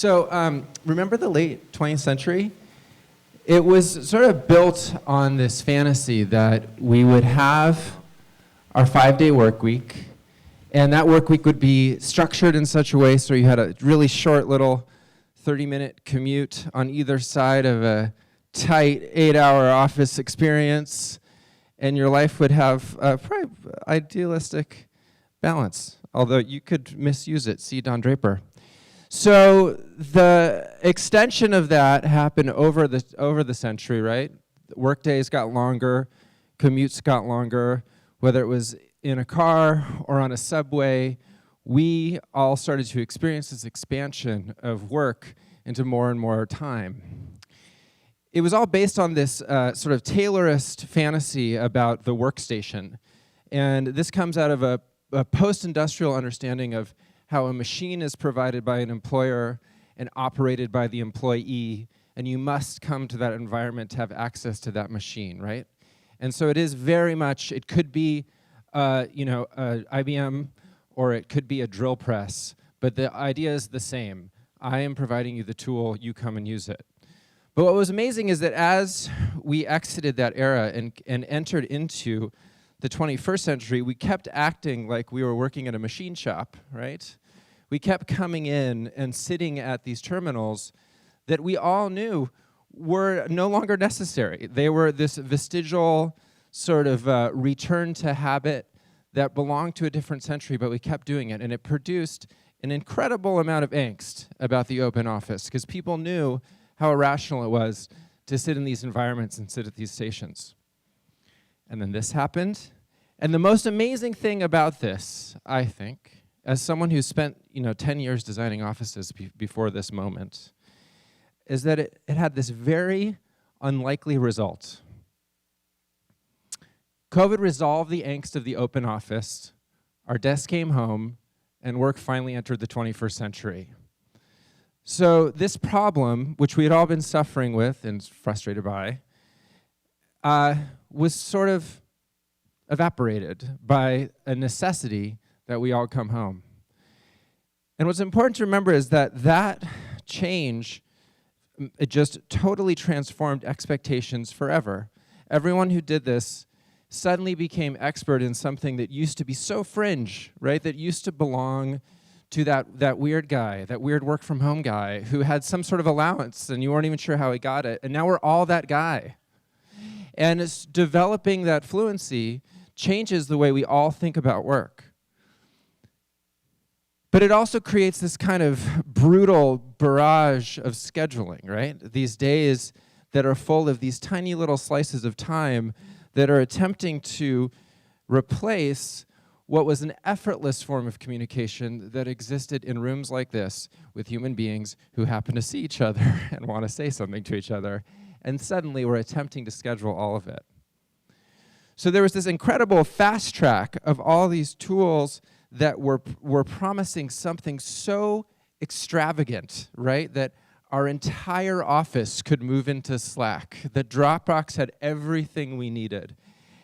Remember the late 20th century? It was sort of built on this fantasy that we would have our 5-day work week, and that work week would be structured in such a way so you had a really short little 30-minute commute on either side of a tight 8-hour office experience, and your life would have a probably idealistic balance, although you could misuse it. See Don Draper. So the extension of that happened over the century, right? Work days got longer, commutes got longer, whether it was in a car or on a subway, we all started to experience this expansion of work into more and more time. It was all based on this sort of Taylorist fantasy about the workstation. And this comes out of a post-industrial understanding of how a machine is provided by an employer and operated by the employee, and you must come to that environment to have access to that machine, right? And so it is very much, it could be, IBM, or it could be a drill press, but the idea is the same. I am providing you the tool, you come and use it. But what was amazing is that as we exited that era and entered into the 21st century, we kept acting like we were working at a machine shop, right? We kept coming in and sitting at these terminals that we all knew were no longer necessary. They were this vestigial sort of return to habit that belonged to a different century, but we kept doing it, and it produced an incredible amount of angst about the open office, because people knew how irrational it was to sit in these environments and sit at these stations. And then this happened. And the most amazing thing about this, I think, as someone who spent 10 years designing offices before this moment, is that it had this very unlikely result. COVID resolved the angst of the open office, our desks came home, and work finally entered the 21st century. So this problem, which we had all been suffering with and frustrated by, was sort of evaporated by a necessity that we all come home. And what's important to remember is that change, it just totally transformed expectations forever. Everyone who did this suddenly became expert in something that used to be so fringe, right? That used to belong to that weird guy, that weird work from home guy who had some sort of allowance and you weren't even sure how he got it. And now we're all that guy. And it's developing that fluency changes the way we all think about work. But it also creates this kind of brutal barrage of scheduling, right? These days that are full of these tiny little slices of time that are attempting to replace what was an effortless form of communication that existed in rooms like this with human beings who happen to see each other and want to say something to each other. And suddenly we're attempting to schedule all of it. So there was this incredible fast track of all these tools that were promising something so extravagant, right? That our entire office could move into Slack. That Dropbox had everything we needed.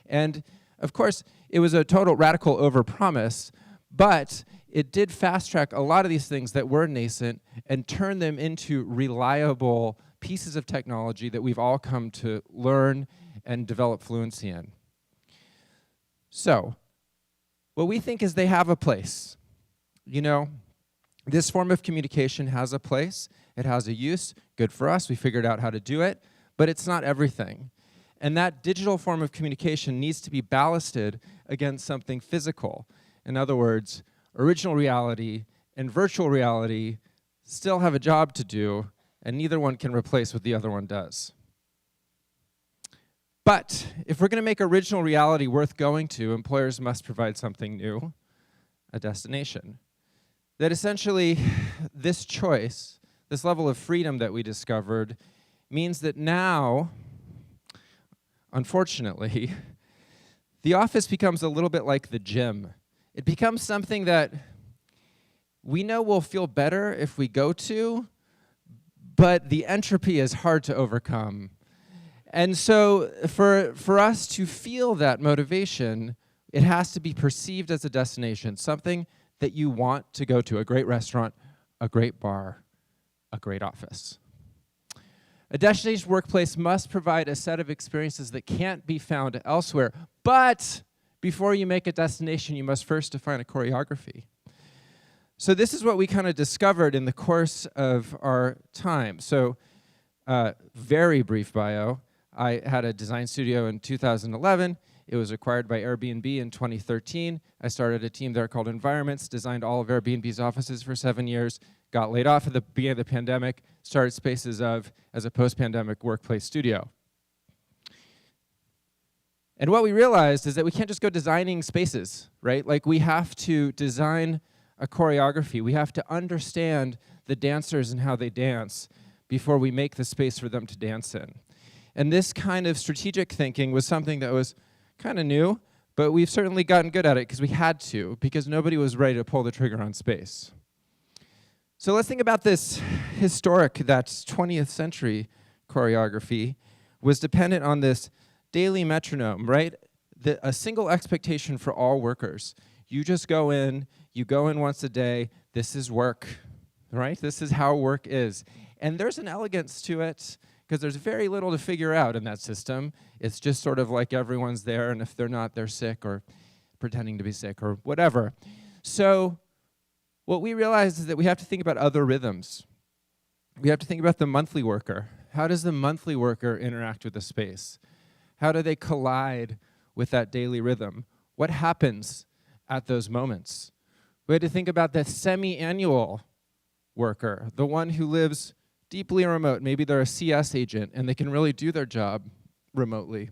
And of course, it was a total radical overpromise, but it did fast track a lot of these things that were nascent and turn them into reliable pieces of technology that we've all come to learn and develop fluency in. So, what we think is they have a place. This form of communication has a place. It has a use. Good for us. We figured out how to do it. But it's not everything. And that digital form of communication needs to be ballasted against something physical. In other words, original reality and virtual reality still have a job to do, and neither one can replace what the other one does. But if we're going to make original reality worth going to, employers must provide something new, a destination. That essentially, this choice, this level of freedom that we discovered, means that now, unfortunately, the office becomes a little bit like the gym. It becomes something that we know we'll feel better if we go to, but the entropy is hard to overcome. And so for us to feel that motivation, it has to be perceived as a destination, something that you want to go to, a great restaurant, a great bar, a great office. A destination workplace must provide a set of experiences that can't be found elsewhere. But before you make a destination, you must first define a choreography. So this is what we kind of discovered in the course of our time. So very brief bio. I had a design studio in 2011. It was acquired by Airbnb in 2013. I started a team there called Environments, designed all of Airbnb's offices for 7 years, got laid off at the beginning of the pandemic, started Spaces of as a post-pandemic workplace studio. And what we realized is that we can't just go designing spaces, right? Like, we have to design a choreography. We have to understand the dancers and how they dance before we make the space for them to dance in. And this kind of strategic thinking was something that was kind of new, but we've certainly gotten good at it because we had to, because nobody was ready to pull the trigger on space. So let's think about this historic, that 20th century choreography was dependent on this daily metronome, right? A single expectation for all workers. You just go in, you go in once a day, this is work, right? This is how work is. And there's an elegance to it, because there's very little to figure out in that system. It's just sort of like everyone's there, and if they're not, they're sick or pretending to be sick or whatever. So what we realized is that we have to think about other rhythms. We have to think about the monthly worker. How does the monthly worker interact with the space? How do they collide with that daily rhythm? What happens at those moments? We had to think about the semi-annual worker, the one who lives deeply remote. Maybe they're a CS agent and they can really do their job remotely.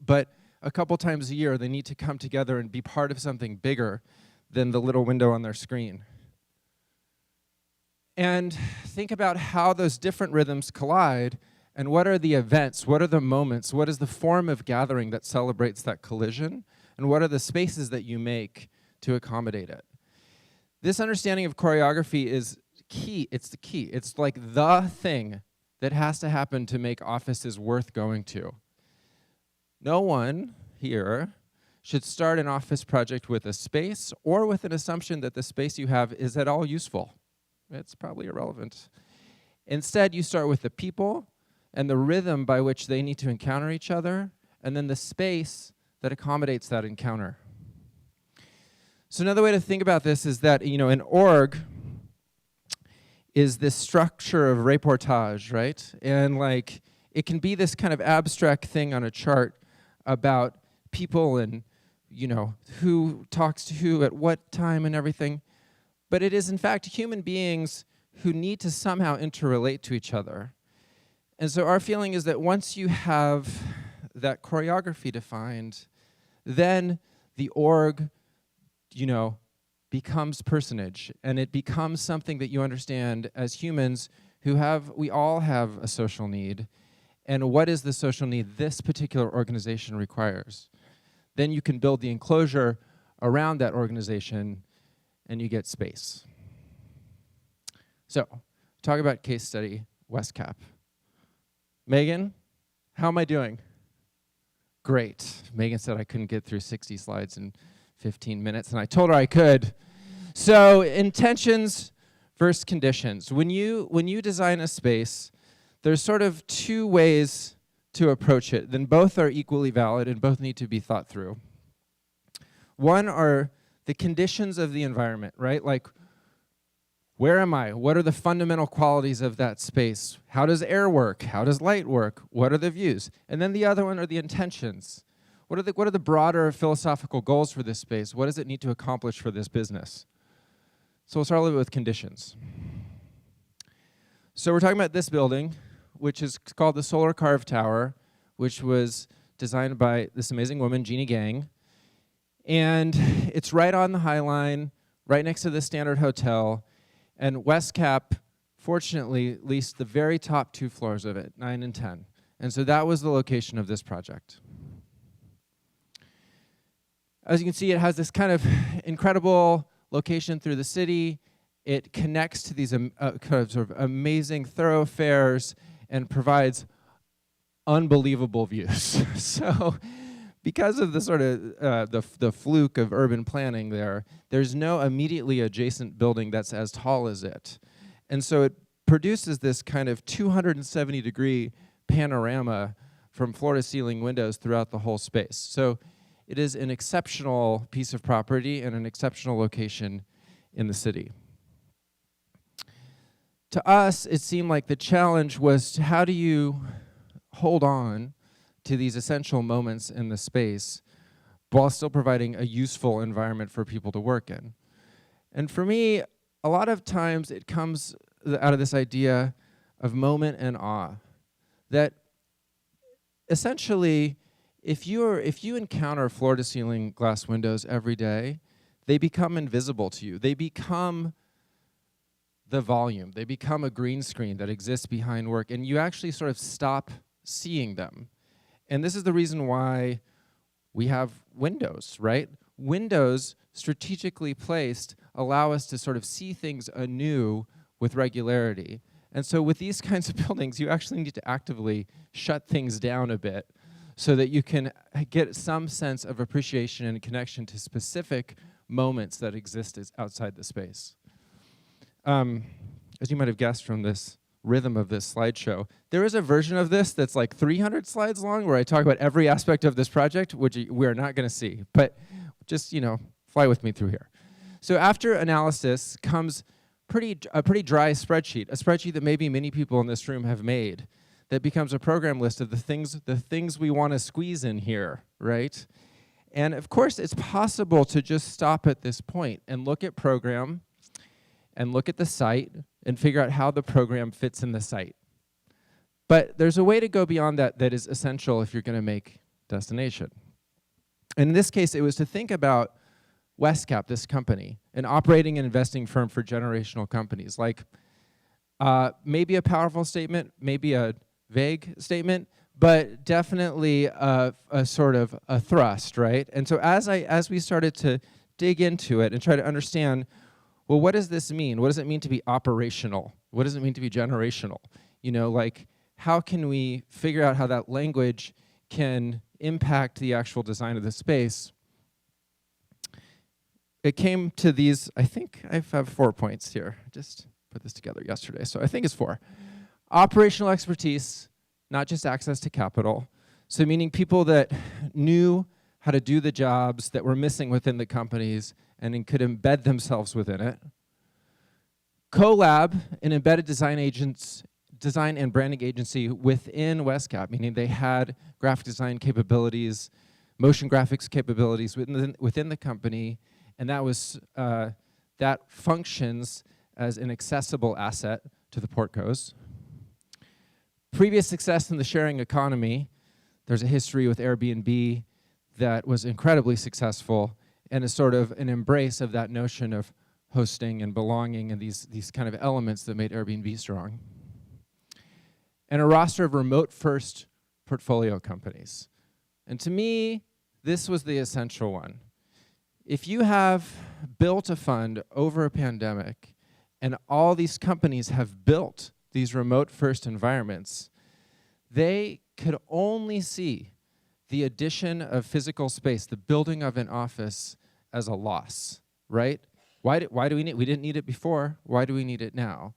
But a couple times a year, they need to come together and be part of something bigger than the little window on their screen. And think about how those different rhythms collide, and what are the events, what are the moments, what is the form of gathering that celebrates that collision, and what are the spaces that you make to accommodate it. This understanding of choreography is key. It's the key. It's like the thing that has to happen to make offices worth going to. No one here should start an office project with a space or with an assumption that the space you have is at all useful. It's probably irrelevant. Instead, you start with the people and the rhythm by which they need to encounter each other, and then the space that accommodates that encounter. So another way to think about this is that, an org is this structure of reportage, right? And it can be this kind of abstract thing on a chart about people and, who talks to who at what time and everything. But it is, in fact, human beings who need to somehow interrelate to each other. And so our feeling is that once you have that choreography defined, then the org, becomes personage, and it becomes something that you understand as humans we all have a social need, and what is the social need this particular organization requires. Then you can build the enclosure around that organization, and you get space. So, talk about case study, WestCap. Megan, how am I doing? Great. Megan said I couldn't get through 60 slides in 15 minutes, and I told her I could. So, intentions versus conditions. When you design a space, there's sort of two ways to approach it. Then both are equally valid and both need to be thought through. One are the conditions of the environment, right? Like, where am I? What are the fundamental qualities of that space? How does air work? How does light work? What are the views? And then the other one are the intentions. What are the broader philosophical goals for this space? What does it need to accomplish for this business? So we'll start a little bit with conditions. So we're talking about this building, which is called the Solar Carve Tower, which was designed by this amazing woman, Jeannie Gang. And it's right on the High Line, right next to the Standard Hotel. And WestCap, fortunately, leased the very top 2 floors of it, 9 and 10. And so that was the location of this project. As you can see, it has this kind of incredible location through the city. It connects to these kind of sort of amazing thoroughfares and provides unbelievable views. So because of the sort of the fluke of urban planning there's no immediately adjacent building that's as tall as it. And so it produces this kind of 270-degree panorama from floor to ceiling windows throughout the whole space. So it is an exceptional piece of property and an exceptional location in the city. To us, it seemed like the challenge was how do you hold on to these essential moments in the space while still providing a useful environment for people to work in. And for me, a lot of times it comes out of this idea of moment and awe. That essentially, if you encounter floor-to-ceiling glass windows every day, they become invisible to you. They become the volume. They become a green screen that exists behind work, and you actually sort of stop seeing them. And this is the reason why we have windows, right? Windows, strategically placed, allow us to sort of see things anew with regularity. And so with these kinds of buildings, you actually need to actively shut things down a bit so that you can get some sense of appreciation and connection to specific moments that exist outside the space. As you might have guessed from this rhythm of this slideshow, there is a version of this that's like 300 slides long where I talk about every aspect of this project, which we are not going to see. But just, fly with me through here. So after analysis comes a pretty dry spreadsheet, a spreadsheet that maybe many people in this room have made, that becomes a program list of the things we want to squeeze in here, right? And of course, it's possible to just stop at this point and look at program and look at the site and figure out how the program fits in the site. But there's a way to go beyond that that is essential if you're going to make destination. And in this case, it was to think about Westcap, this company, an operating and investing firm for generational companies. Like maybe a powerful statement, maybe a vague statement, but definitely a sort of a thrust, right? And so as we started to dig into it and try to understand, well, what does this mean? What does it mean to be operational? What does it mean to be generational? How can we figure out how that language can impact the actual design of the space? It came to these, I think I have 4 points here. I just put this together yesterday, so I think it's 4. Operational expertise, not just access to capital. So meaning people that knew how to do the jobs that were missing within the companies and then could embed themselves within it. CoLab, an embedded design and branding agency within Westcap, meaning they had graphic design capabilities, motion graphics capabilities within the company, and that functions as an accessible asset to the portcos. Previous success in the sharing economy, there's a history with Airbnb that was incredibly successful and is sort of an embrace of that notion of hosting and belonging and these kind of elements that made Airbnb strong. And a roster of remote-first portfolio companies. And to me, this was the essential one. If you have built a fund over a pandemic and all these companies have built these remote-first environments, they could only see the addition of physical space, the building of an office, as a loss, right? Why do we need it? We didn't need it before. Why do we need it now?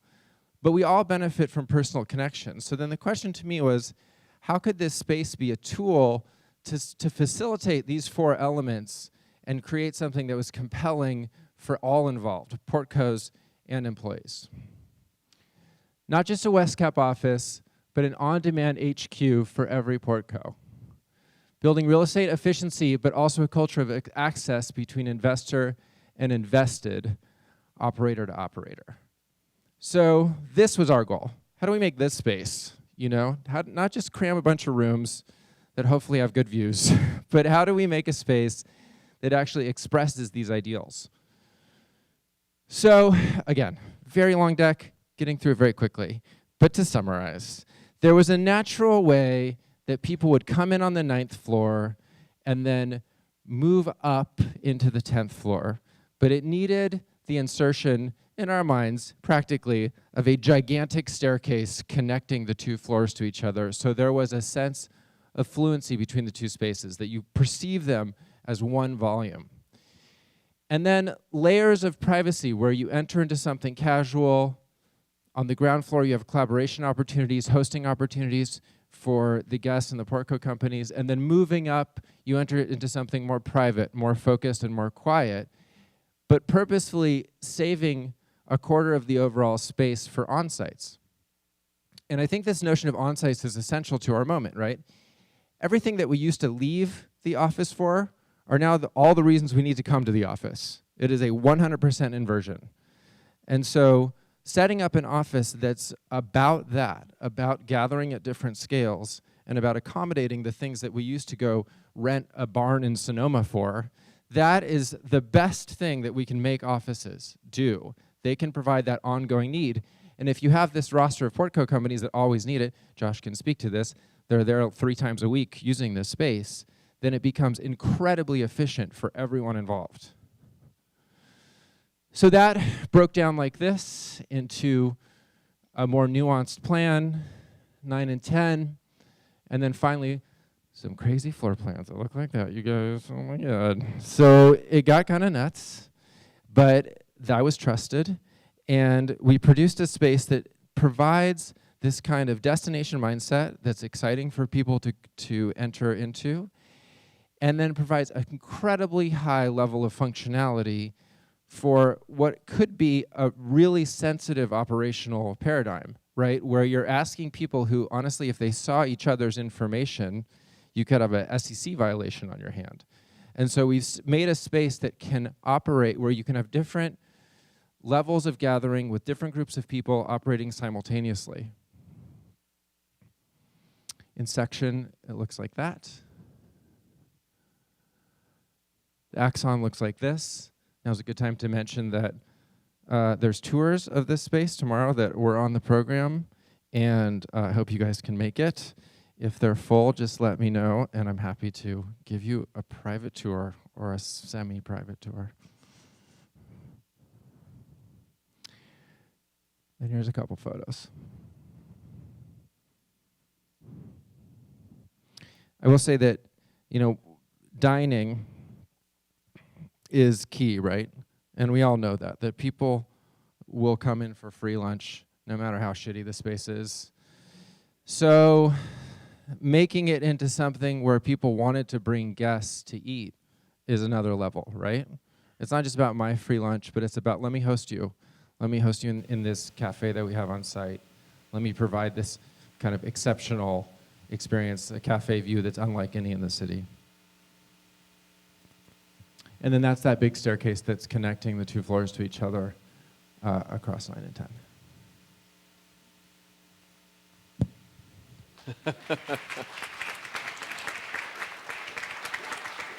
But we all benefit from personal connections. So then the question to me was, how could this space be a tool to facilitate these 4 elements and create something that was compelling for all involved, portcos and employees? Not just a Westcap office, but an on-demand HQ for every portco. Building real estate efficiency, but also a culture of access between investor and invested, operator to operator. So this was our goal. How do we make this space? Not just cram a bunch of rooms that hopefully have good views, but how do we make a space that actually expresses these ideals? So again, very long deck, getting through it very quickly. But to summarize, there was a natural way that people would come in on the 9th floor and then move up into the 10th floor. But it needed the insertion, in our minds, practically, of a gigantic staircase connecting the 2 floors to each other. So there was a sense of fluency between the 2 spaces, that you perceive them as one volume. And then layers of privacy where you enter into something casual, On the ground floor, you have collaboration opportunities, hosting opportunities for the guests and the Portco companies. And then moving up, you enter into something more private, more focused, and more quiet, but purposefully saving a quarter of the overall space for on-sites. And I think this notion of on-sites is essential to our moment, right? Everything that we used to leave the office for are now all the reasons we need to come to the office. It is a 100% inversion. And so setting up an office that's about that, about gathering at different scales, and about accommodating the things that we used to go rent a barn in Sonoma for, that is the best thing that we can make offices do. They can provide that ongoing need. And if you have this roster of Portco companies that always need it, Josh can speak to this, they're there 3 times a week using this space, then it becomes incredibly efficient for everyone involved. So that broke down like this into a more nuanced plan, 9 and 10, and then finally some crazy floor plans that look like that, you guys, oh my God. So it got kind of nuts, but that was trusted, and we produced a space that provides this kind of destination mindset that's exciting for people to enter into, and then provides an incredibly high level of functionality for what could be a really sensitive operational paradigm, right? Where you're asking people who, honestly, if they saw each other's information, you could have a SEC violation on your hand. And so we've made a space that can operate where you can have different levels of gathering with different groups of people operating simultaneously. In section, it looks like that. The axon looks like this. Now's a good time to mention that there's tours of this space tomorrow that were on the program, and I hope you guys can make it. If they're full, just let me know, and I'm happy to give you a private tour or a semi-private tour. And here's a couple photos. I will say that, dining is key, right? And we all know that people will come in for free lunch no matter how shitty the space is. So making it into something where people wanted to bring guests to eat is another level, right? It's not just about my free lunch, but it's about let me host you. Let me host you in this cafe that we have on site. Let me provide this kind of exceptional experience, a cafe view that's unlike any in the city. And then that's that big staircase that's connecting the 2 floors to each other across 9 and 10.